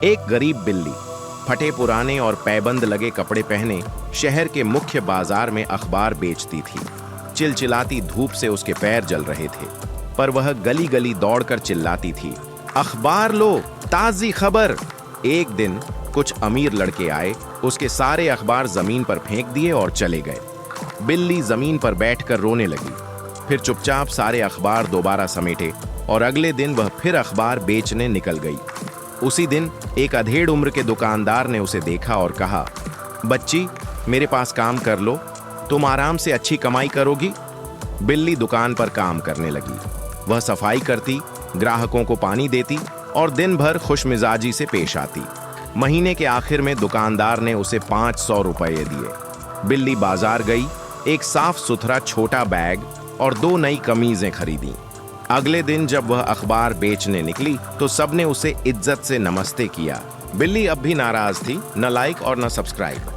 एक गरीब बिल्ली फटे पुराने और पैबंद लगे कपड़े पहने शहर के मुख्य बाजार में अखबार बेचती थी। चिलचिलाती धूप से उसके पैर जल रहे थे, पर वह गली गली दौड़कर चिल्लाती थी, अखबार लो, ताज़ी खबर। एक दिन कुछ अमीर लड़के आए, उसके सारे अखबार जमीन पर फेंक दिए और चले गए। बिल्ली जमीन पर बैठकर रोने लगी, फिर चुपचाप सारे अखबार दोबारा समेटे और अगले दिन वह फिर अखबार बेचने निकल गई। उसी दिन एक अधेड़ उम्र के दुकानदार ने उसे देखा और कहा, बच्ची, मेरे पास काम कर लो, तुम आराम से अच्छी कमाई करोगी। बिल्ली दुकान पर काम करने लगी। वह सफाई करती, ग्राहकों को पानी देती और दिन भर खुशमिजाजी से पेश आती। महीने के आखिर में दुकानदार ने उसे 500 रुपये दिए। बिल्ली बाजार गई, एक साफ सुथरा छोटा बैग और 2 नई कमीजें खरीदी। अगले दिन जब वह अखबार बेचने निकली तो सबने उसे इज्जत से नमस्ते किया। बिल्ली अब भी नाराज थी, न लाइक और न सब्सक्राइब।